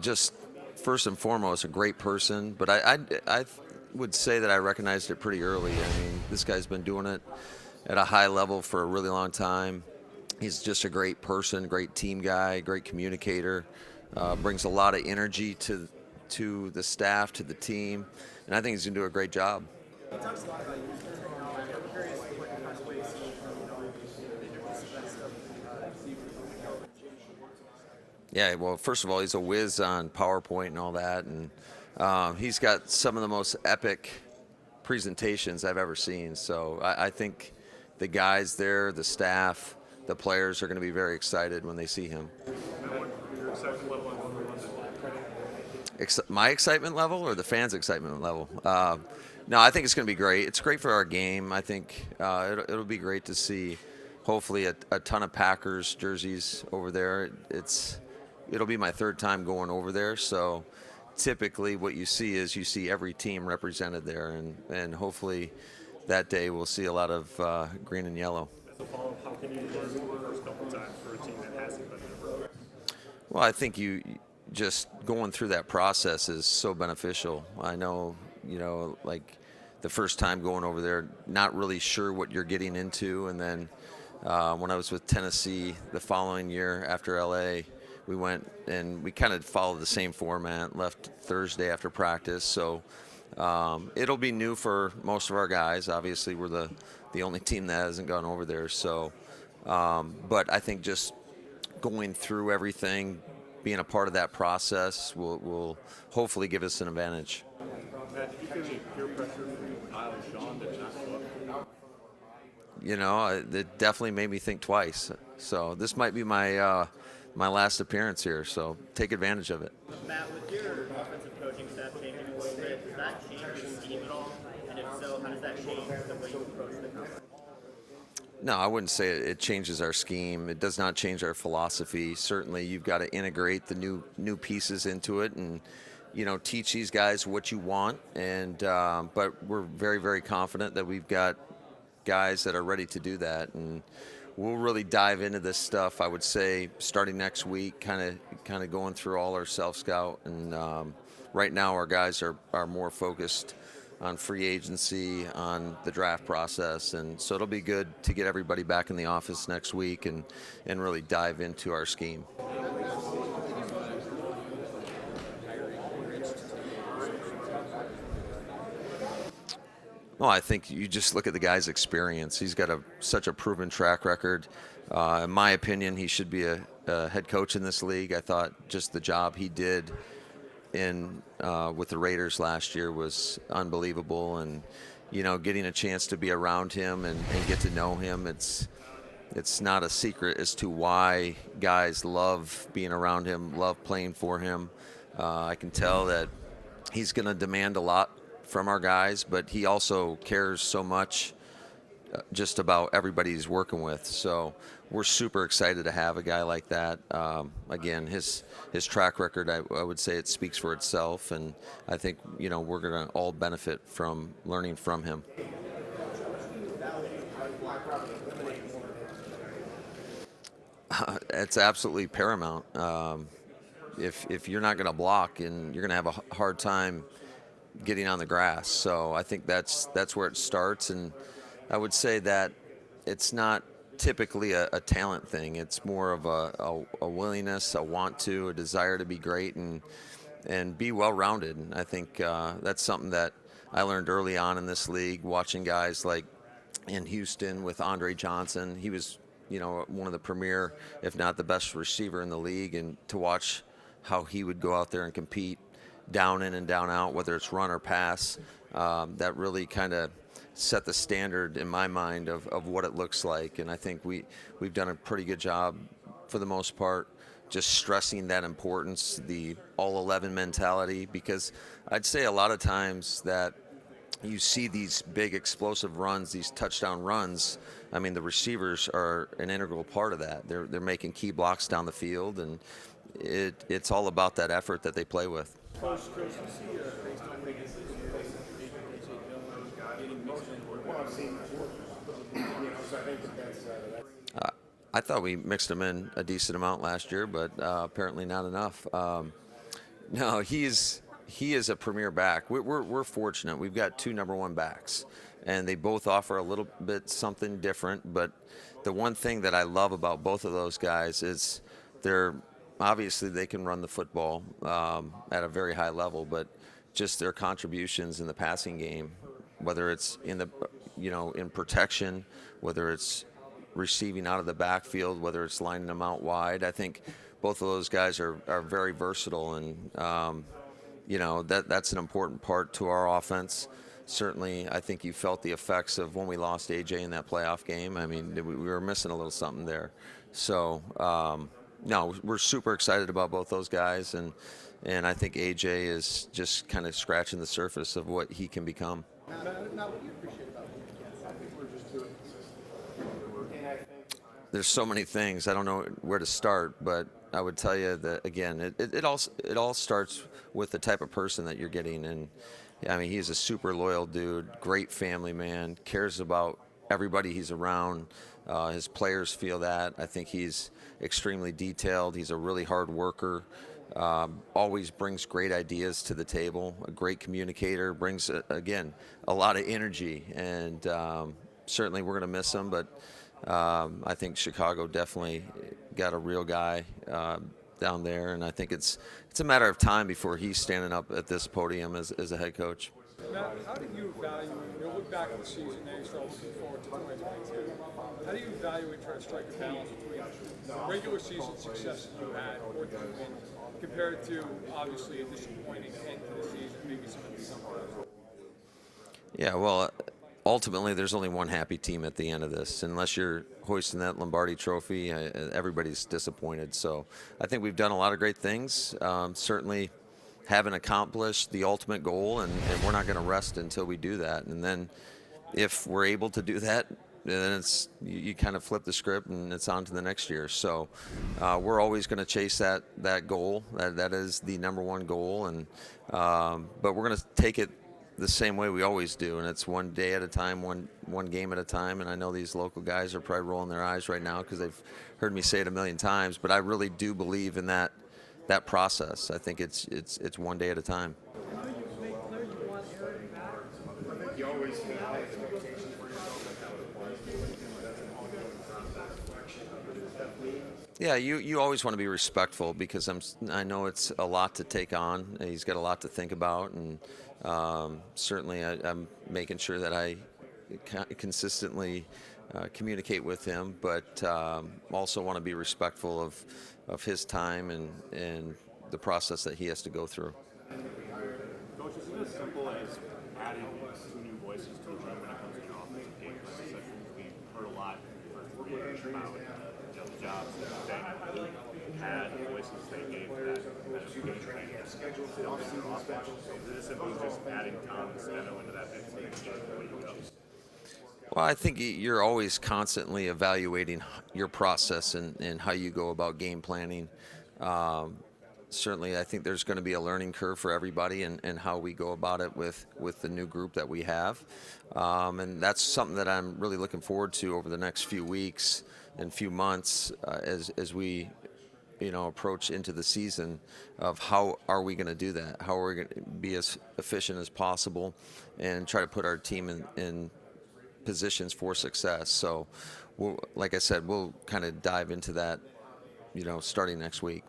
Just first and foremost, a great person. But I would say that I recognized it pretty early. I mean, this guy's been doing it at a high level for a really long time. He's just a great person, great team guy, great communicator. Brings a lot of energy to the staff, to the team, and I think he's going to do a great job. He talks a lot about youth technology. I'm curious what kind of ways he introduces that stuff. Yeah, well, first of all, he's a whiz on PowerPoint and all that, and he's got some of the most epic presentations I've ever seen. So I think the guys there, the staff, the players are going to be very excited when they see him. My excitement level or the fans' excitement level? No, I think it's going to be great. It's great for our game. I think it'll be great to see, hopefully, a ton of Packers jerseys over there. It'll be my third time going over there, so typically what you see every team represented there, and hopefully that day we'll see a lot of green and yellow. As a follow-up, how can you learn the first couple of times for a team that hasn't been there? Well, I think you just going through that process is so beneficial. I know, like the first time going over there, not really sure what you're getting into, and then when I was with Tennessee the following year after LA, we went and we kind of followed the same format, left Thursday after practice. So it'll be new for most of our guys. Obviously, we're the only team that hasn't gone over there. So, but I think just going through everything, being a part of that process will hopefully give us an advantage. Matt, did you feel any peer pressure from Kyle and Sean to not go up? It definitely made me think twice. So this might be my last appearance here, so take advantage of it. Matt, with your offensive coaching staff changing a little bit, does that change your scheme at all? And if so, how does that change the way you approach the combine? No, I wouldn't say it changes our scheme. It does not change our philosophy. Certainly, you've got to integrate the new pieces into it, and teach these guys what you want. And but we're very, very confident that we've got guys that are ready to do that, and we'll really dive into this stuff. I would say starting next week, kind of going through all our self-scout, and right now our guys are more focused on free agency, on the draft process, and so it'll be good to get everybody back in the office next week and really dive into our scheme. Well, I think you just look at the guy's experience. He's got such a proven track record. In my opinion, he should be a head coach in this league. I thought just the job he did with the Raiders last year was unbelievable, and getting a chance to be around him and get to know him, it's not a secret as to why guys love being around him, love playing for him. I can tell that he's going to demand a lot from our guys, but he also cares so much just about everybody he's working with. So we're super excited to have a guy like that. Again, his track record, I would say it speaks for itself, and I think we're going to all benefit from learning from him. It's absolutely paramount. If you're not going to block, and you're going to have a hard time getting on the grass. So I think that's where it starts, and I would say that it's not typically a talent thing. It's more of a willingness, a want to, a desire to be great and be well-rounded. And I think that's something that I learned early on in this league, watching guys like in Houston with Andre Johnson. He was one of the premier, if not the best receiver in the league, and to watch how he would go out there and compete down in and down out, whether it's run or pass, that really kind of set the standard in my mind of what it looks like. And I think we've done a pretty good job for the most part, just stressing that importance, the all 11 mentality, because I'd say a lot of times that you see these big explosive runs, these touchdown runs. I mean, the receivers are an integral part of that. They're making key blocks down the field, and it's all about that effort that they play with. I thought we mixed them in a decent amount last year, but apparently not enough. No, he is a premier back. We're fortunate. We've got two number one backs, and they both offer a little bit something different. But the one thing that I love about both of those guys is they're obviously they can run the football at a very high level, but just their contributions in the passing game, whether it's in the in protection, whether it's receiving out of the backfield, whether it's lining them out wide. I think both of those guys are very versatile, and that's an important part to our offense. Certainly, I think you felt the effects of when we lost AJ in that playoff game. I mean, we were missing a little something there. So, no, we're super excited about both those guys, and I think AJ is just kind of scratching the surface of what he can become. Now, what do you appreciate about him? There's so many things. I don't know where to start, but I would tell you that again, it all starts with the type of person that you're getting. And I mean, he's a super loyal dude, great family man, cares about everybody he's around. His players feel that. I think he's extremely detailed. He's a really hard worker. Always brings great ideas to the table. A great communicator, brings again a lot of energy, and certainly we're going to miss him, but. I think Chicago definitely got a real guy down there, and I think it's a matter of time before he's standing up at this podium as a head coach. Matt, how do you evaluate, look back at the season now you start looking forward to 2022, how do you evaluate trying to strike a balance between the regular season success that you had, or that you won, compared to obviously a disappointing end to the season, maybe some of these numbers? Yeah, well, ultimately, there's only one happy team at the end of this. Unless you're hoisting that Lombardi trophy, everybody's disappointed. So I think we've done a lot of great things. Certainly haven't accomplished the ultimate goal, and we're not going to rest until we do that. And then if we're able to do that, then it's you kind of flip the script and it's on to the next year. So we're always going to chase that goal. That is the number one goal, and but we're going to take it the same way we always do, and it's one day at a time, one game at a time. And I know these local guys are probably rolling their eyes right now because they've heard me say it a million times, but I really do believe in that process. I think it's one day at a time. I know you made clear you want Aaron back. I think you always have expectations for yourself and how it applies to you. That's an ongoing process. But it's definitely. Yeah, you always want to be respectful because I know it's a lot to take on. He's got a lot to think about, and certainly I'm making sure that I consistently communicate with him, but also want to be respectful of his time and the process that he has to go through. Coach, is it as simple as adding two new voices to the room when it comes to your offensive game plan session? We've heard a lot for years about the jobs that they had, the voices they gave that game plan. Is it as simple as just adding Tom and Steno into that mix and then where you go? Well, I think you're always constantly evaluating your process and how you go about game planning. Certainly, I think there's going to be a learning curve for everybody and how we go about it with the new group that we have. And that's something that I'm really looking forward to over the next few weeks and few months as we approach into the season of how are we going to do that? How are we going to be as efficient as possible and try to put our team in positions for success. So, like I said, we'll kind of dive into that, starting next week.